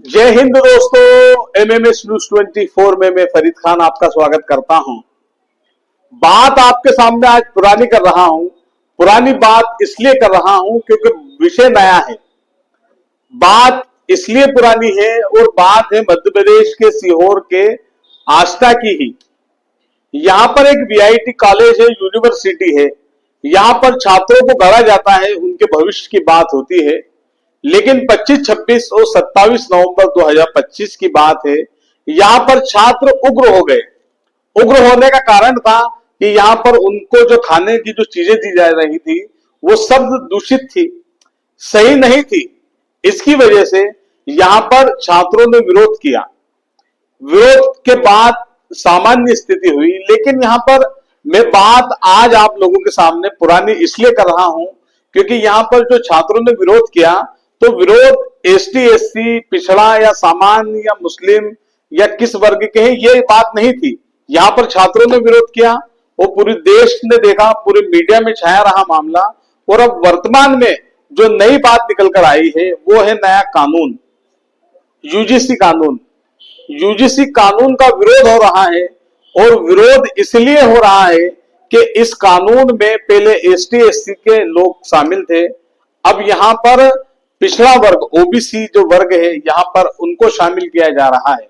जय हिंद दोस्तों, MMS news 24 में मैं फरीद खान आपका स्वागत करता हूं। बात आपके सामने आज पुरानी कर रहा हूं। पुरानी बात इसलिए कर रहा हूं क्योंकि विषय नया है। बात इसलिए पुरानी है और बात है मध्य प्रदेश के सीहोर के आष्टा की ही। यहां पर एक वीआईटी कॉलेज है, यूनिवर्सिटी है। यहां पर छात्रों को गढ़ा जाता है, उनके भविष्य की बात होती है। लेकिन 25, 26 और 27 नवंबर 2025 की बात है। यहां पर छात्र उग्र हो गए। उग्र होने का कारण था कि यहां पर उनको जो खाने की जो चीजें दी जा रही थी वो सब दूषित थी, सही नहीं थी। इसकी वजह से यहां पर छात्रों ने विरोध किया। विरोध के बाद सामान्य स्थिति हुई। लेकिन यहां पर मैं बात आज आप लोगों के सामने पुरानी इसलिए कर रहा हूं क्योंकि यहां पर जो छात्रों ने विरोध किया तो विरोध एसटी एससी, पिछड़ा या सामान्य या मुस्लिम या किस वर्ग के हैं ये बात नहीं थी। यहां पर छात्रों ने विरोध किया और पूरे देश ने देखा, पूरे मीडिया में छाया रहा मामला। और अब वर्तमान में जो नई बात निकल कर आई है वो है नया कानून, यूजीसी कानून। यूजीसी कानून का विरोध हो रहा है और विरोध इसलिए हो रहा है कि इस कानून में पहले एसटी एससी के लोग शामिल थे, अब यहां पर पिछड़ा वर्ग ओबीसी जो वर्ग है यहां पर उनको शामिल किया जा रहा है।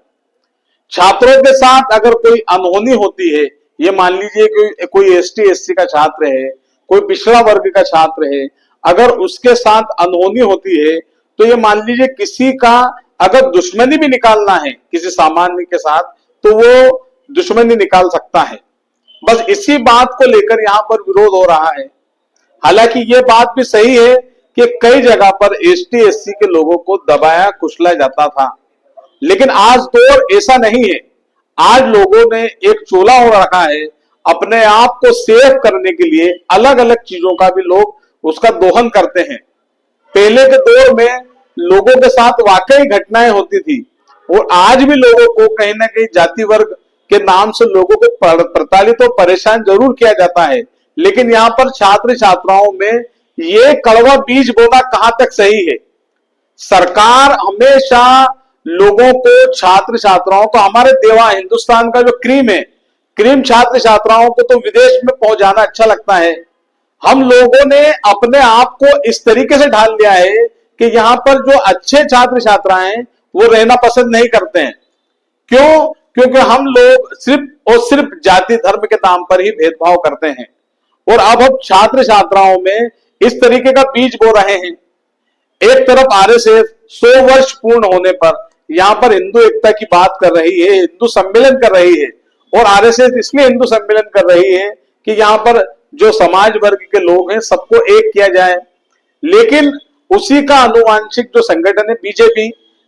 छात्रों के साथ अगर कोई अनहोनी होती है, ये मान लीजिए कि कोई एसटी एससी का छात्र है, कोई पिछड़ा वर्ग का छात्र है, अगर उसके साथ अनहोनी होती है तो ये मान लीजिए किसी का अगर दुश्मनी भी निकालना है किसी सामान्य के साथ तो वो दुश्मनी निकाल सकता है। बस इसी बात को लेकर यहां पर विरोध हो रहा है। हालांकि ये बात भी सही है कि कई जगह पर एसटी एससी के लोगों को दबाया कुचला जाता था, लेकिन आज दौर ऐसा नहीं है। आज लोगों ने एक चोला हो रखा है, अपने आप को सेव करने के लिए अलग अलग चीजों का भी लोग उसका दोहन करते हैं। पहले के दौर में लोगों के साथ वाकई घटनाएं होती थी और आज भी लोगों को कहीं ना कहीं जाति वर्ग के नाम से लोगों को प्रताड़ित और परेशान जरूर किया जाता है। लेकिन यहाँ पर छात्र छात्राओं में ये कड़वा बीज बोना कहां तक सही है। सरकार हमेशा लोगों को, छात्र छात्राओं को, हमारे देवा हिंदुस्तान का जो क्रीम है, क्रीम छात्र छात्राओं को तो विदेश में पहुंचाना अच्छा लगता है। हम लोगों ने अपने आप को इस तरीके से ढाल लिया है कि यहां पर जो अच्छे छात्र छात्राएं वो रहना पसंद नहीं करते हैं। क्यों? क्योंकि हम लोग सिर्फ और सिर्फ जाति धर्म के नाम पर ही भेदभाव करते हैं और अब हम छात्र छात्राओं में इस तरीके का बीज बो रहे हैं। एक तरफ आरएसएस 100 वर्ष पूर्ण होने पर यहां पर हिंदू एकता की बात कर रही है, हिंदू सम्मेलन कर रही है। और आरएसएस इसलिए हिंदू सम्मेलन कर रही है कि यहां पर जो समाज वर्ग के लोग हैं सबको एक किया जाए। लेकिन उसी का अनुवांशिक जो संगठन है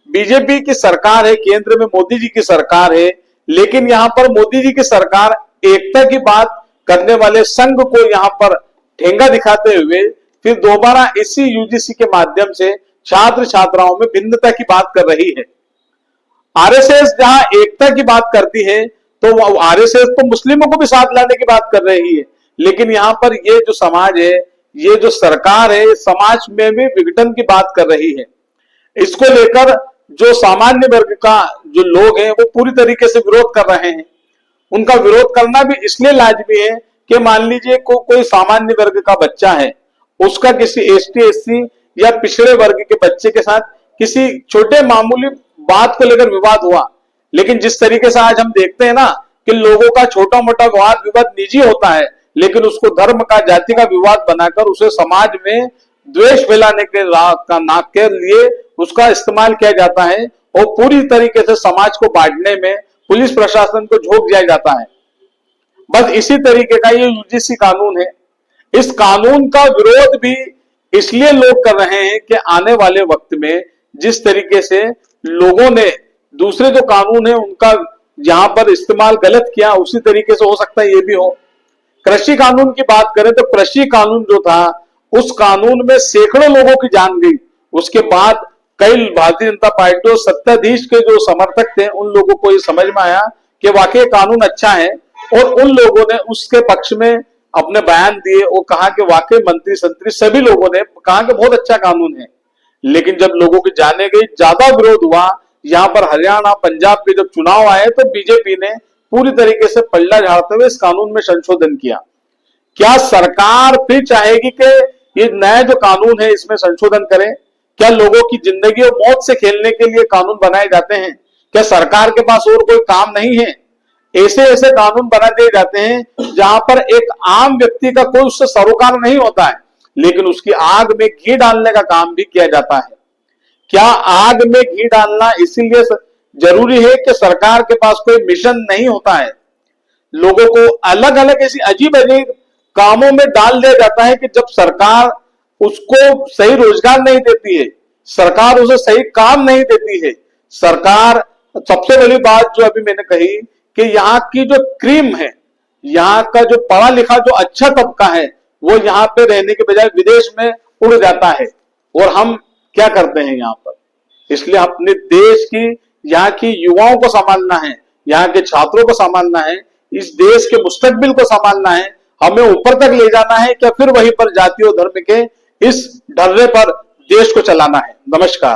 बीजेपी की सरकार है, केंद्र में मोदी जी की सरकार है। लेकिन यहां पर मोदी जी की सरकार एकता की बात करने वाले संघ को यहां पर ठेंगा दिखाते हुए फिर दोबारा इसी यूजीसी के माध्यम से छात्र छात्राओं में भिन्नता की बात कर रही है। आरएसएस जहां एकता की बात करती है तो आरएसएस तो मुस्लिमों को भी साथ लाने की बात कर रही है। लेकिन यहां पर ये जो समाज है, ये जो सरकार है, समाज में भी विघटन की बात कर रही है। इसको लेकर जो सामान्य वर्ग का जो लोग हैं वो पूरी तरीके से विरोध कर रहे हैं। उनका विरोध करना भी इसलिए लाजमी है कि मान लीजिए कोई सामान्य वर्ग का बच्चा है, उसका किसी एसटी एससी या पिछड़े वर्ग के बच्चे के साथ किसी छोटे मामूली बात को लेकर विवाद हुआ। लेकिन जिस तरीके से आज हम देखते हैं ना कि लोगों का छोटा मोटा वाद विवाद निजी होता है, लेकिन उसको धर्म का, जाति का विवाद बनाकर उसे समाज में द्वेष फैलाने के नाक के लिए उसका इस्तेमाल किया जाता है और पूरी तरीके से समाज को बांटने में पुलिस प्रशासन को झोंक दिया जाता है। बस इसी तरीके का ये यूजीसी कानून है। इस कानून का विरोध भी इसलिए लोग कर रहे हैं कि आने वाले वक्त में जिस तरीके से लोगों ने दूसरे जो कानून है उनका यहां पर इस्तेमाल गलत किया, उसी तरीके से हो सकता है ये भी हो। कृषि कानून की बात करें तो कृषि कानून जो था उस कानून में सैकड़ों लोगों की जान गई। उसके बाद कई भारतीय जनता पार्टी और सत्ताधीश के जो समर्थक थे उन लोगों को ये समझ में आया कि वाकई कानून अच्छा है और उन लोगों ने उसके पक्ष में अपने बयान दिए और कहा कि वाकई मंत्री संतरी सभी लोगों ने कहा कि बहुत अच्छा कानून है। लेकिन जब लोगों की जाने गई, ज्यादा विरोध हुआ, यहां पर हरियाणा पंजाब के जब चुनाव आए तो बीजेपी ने पूरी तरीके से पल्ला झाड़ते हुए इस कानून में संशोधन किया। क्या सरकार फिर चाहेगी कि ये नया जो कानून है इसमें संशोधन करें? क्या लोगों की जिंदगी और मौत से खेलने के लिए कानून बनाए जाते हैं? क्या सरकार के पास और कोई काम नहीं है? ऐसे ऐसे कानून बना दिए जाते हैं जहां पर एक आम व्यक्ति का कोई उससे सरोकार नहीं होता है, लेकिन उसकी आग में घी डालने का काम भी किया जाता है। क्या आग में घी डालना इसीलिए जरूरी है कि सरकार के पास कोई मिशन नहीं होता है? लोगों को अलग अलग ऐसी अजीब अजीब कामों में डाल दिया जाता है कि जब सरकार उसको सही रोजगार नहीं देती है, सरकार उसे सही काम नहीं देती है, सरकार, सबसे बड़ी बात जो अभी मैंने कही कि यहाँ की जो क्रीम है, यहाँ का जो पढ़ा लिखा जो अच्छा तबका है, वो यहाँ पे रहने के बजाय विदेश में उड़ जाता है। और हम क्या करते हैं यहाँ पर? इसलिए अपने देश की, यहाँ की युवाओं को संभालना है, यहाँ के छात्रों को संभालना है, इस देश के मुस्तकबिल को संभालना है, हमें ऊपर तक ले जाना है, क्या फिर वहीं पर जाति और धर्म के इस ढर्रे पर देश को चलाना है? नमस्कार।